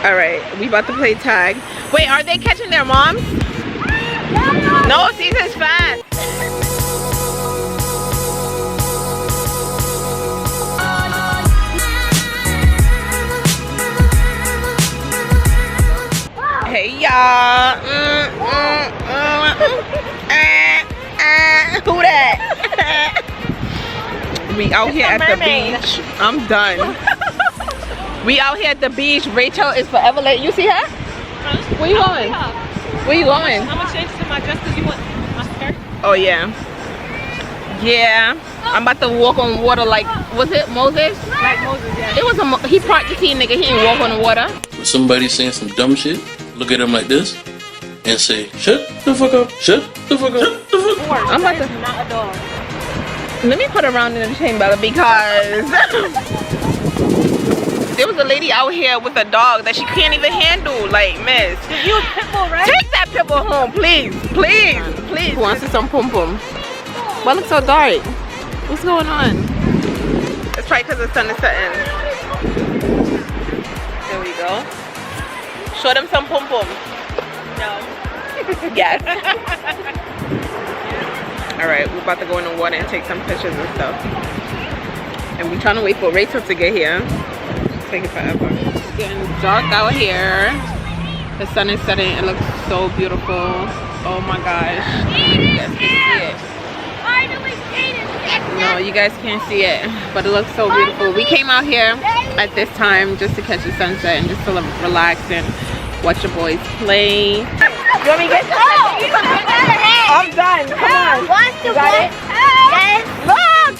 Alright, we about to play tag. Wait, are they catching their moms? No, Caesar's fast. Hey y'all. Who that? We out here at the beach. I'm done. We out here at the beach. Rachel is forever late. You see her? Huh? Where you going? Where you going? I'm gonna change to my dress because you want my skirt. Oh yeah. Yeah. I'm about to walk on water like, was it Moses? Like Moses, yeah. It was he parked the T nigga. He didn't walk on the water. When somebody saying some dumb shit, look at him like this and say, shut the fuck up, shut the fuck up, shut the fuck up. I'm about to. Not a dog. Let me put a round in the chamber because there was a lady out here with a dog that she can't even handle. Like, miss. You was pitbull, right? Take that pitbull home, please. Please. Please. Who wants to some pum pum? Why look so dark? What's going on? It's probably because the sun is setting. There we go. Show them some pum pum. No. Yes. Alright, we're about to go in the water and take some pictures and stuff. And we're trying to wait for Rachel to get here. It's taking forever. It's getting dark out here. The sun is setting. It looks so beautiful. Oh my gosh. You guys can see it. No, you guys can't see it. But it looks so beautiful. We came out here at this time just to catch the sunset and just to relax and watch your boys play. You want me to get some? I'm done. Come on. You got it? Yes. Look!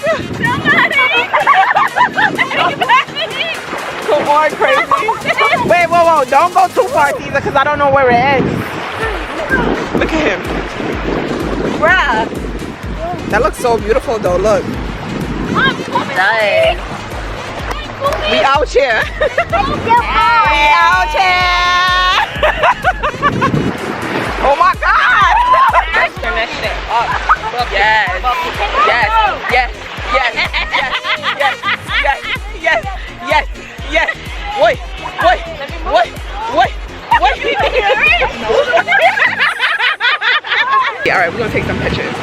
Come on, crazy. Wait, whoa. Don't go too far, Caesar, because I don't know where it ends. Look at him. Bruh. That looks so beautiful, though. Look. Nice. We out here. We out here. Oh my God! Turn that shit up. Yes. Yes. Yes. Yes. Yes. Yes. Yes. Wait. Alright, we're gonna take some pictures.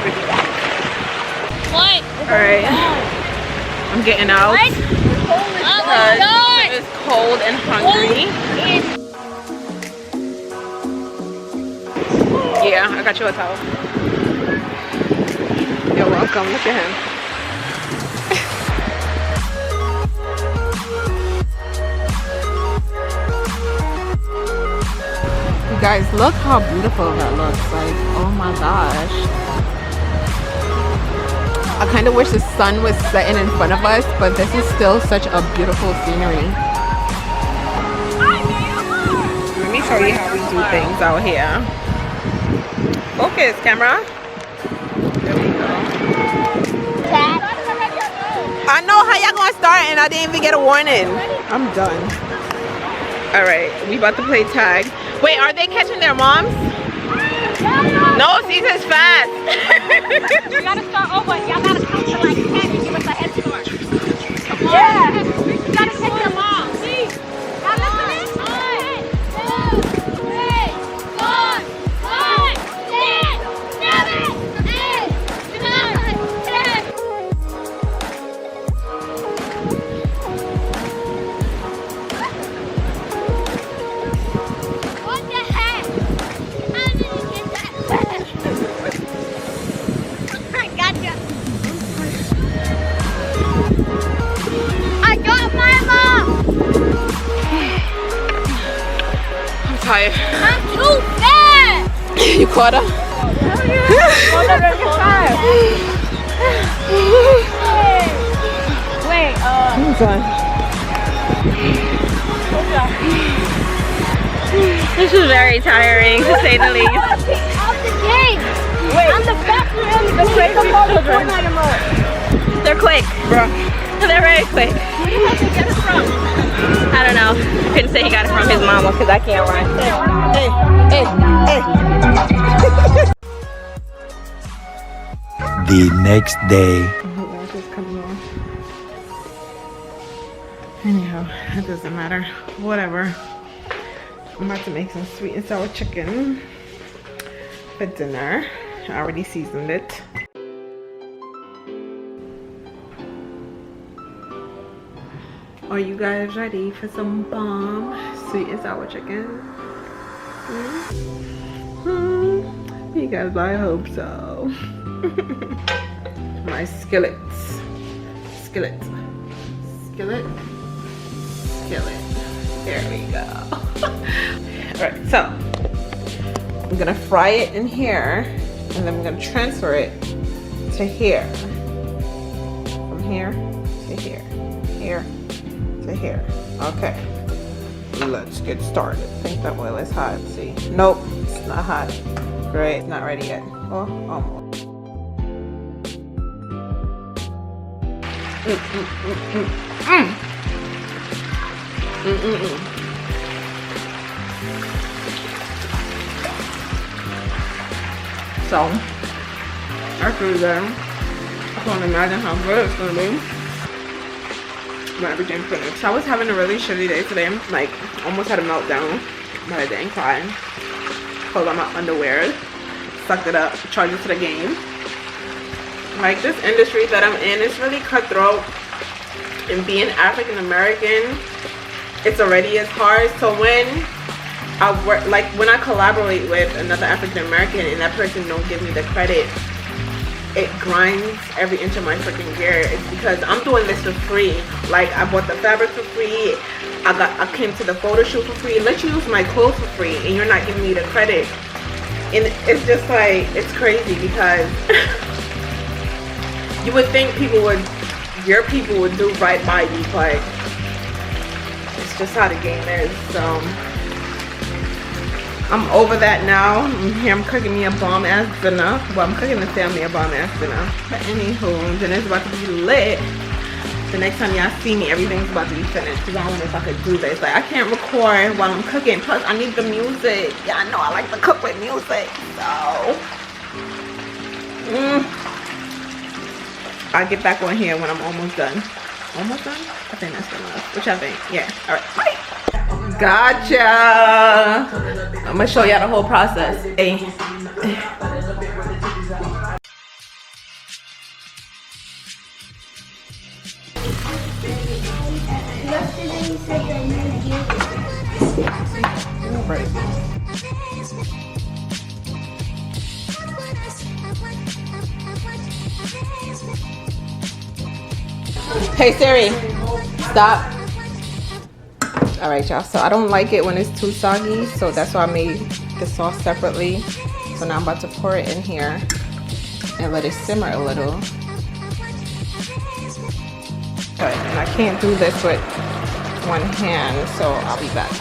What? Alright. I'm getting out. Because it's cold and hungry. Yeah, I got you a towel. You're welcome. Look at him. You guys, look how beautiful that looks. Like, oh my gosh. I kind of wish the sun was setting in front of us, but this is still such a beautiful scenery. Let me show you how we do things out here. Focus, camera. There we go. I know how y'all gonna start and I didn't even get a warning. I'm done. Alright, we about to play tag. Wait, are they catching their moms? No, Caesar's fast. You gotta start over. Y'all gotta count to like 10 and give us a head start. Come on. Yeah. You gotta catch your mom. See? Y'all listening? 1, 2, 3, 4, 5, 6, 7, 8, 9, 10. What the heck? How did you get that? I gotcha. I got my mom. I'm tired. I'm too fast. You caught her? Wait, I'm done. this is very tiring to say the least. Off the game. Wait. I'm the faster and the crazy children. They're quick. Bro. They're very quick. Where did you get it from? I don't know. Couldn't say he got it from his mama because I can't run. Hey. The next day. Anyhow, it doesn't matter. Whatever. I'm about to make some sweet and sour chicken for dinner. I already seasoned it. Are you guys ready for some bomb sweet and sour chicken? You guys, I hope so. My skillet. There we go. Alright, so I'm gonna fry it in here and then I'm gonna transfer it to here. From here to here. Here to here. Okay. Let's get started. I think that oil is hot. See? Nope, it's not hot. Great, it's not ready yet. Oh, almost. So, after that, I can't imagine how good it's gonna be when everything's finished. So I was having a really shitty day today. Like, almost had a meltdown, but I didn't cry. Pulled on my underwear, sucked it up, charged it to the game. Like, this industry that I'm in is really cutthroat, and being African American, it's already as hard. So when I work, like when I collaborate with another African American and that person don't give me the credit, it grinds every inch of my freaking gear. It's because I'm doing this for free. Like, I bought the fabric for free, I came to the photo shoot for free, let you use my clothes for free, and you're not giving me the credit. And it's just like, it's crazy because you would think your people would do right by you, but it's just how the game is. So I'm over that now. I'm cooking me a bomb ass dinner. Well, I'm cooking the family a bomb ass dinner. But anywho, dinner's about to be lit. The next time y'all see me, everything's about to be finished. Because I don't know if I could do this. Like, I can't record while I'm cooking. Plus, I need the music. Y'all know I like to cook with music. So I'll get back on here when I'm almost done. Almost done? I think that's enough. Which I think. Yeah. Alright. Bye. Gotcha. I'm gonna show y'all the whole process. Hey. Right. Hey Siri, stop. All right, y'all, so I don't like it when it's too soggy, so that's why I made the sauce separately. So now I'm about to pour it in here and let it simmer a little. But and I can't do this with one hand, so I'll be back.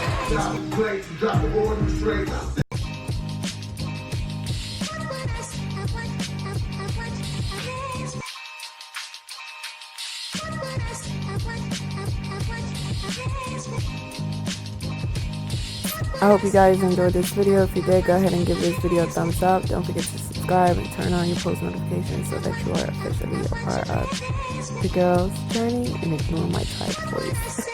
I hope you guys enjoyed this video. If you did, go ahead and give this video a thumbs up. Don't forget to subscribe and turn on your post notifications so that you are officially a part of the girl's journey and ignore my tight voice.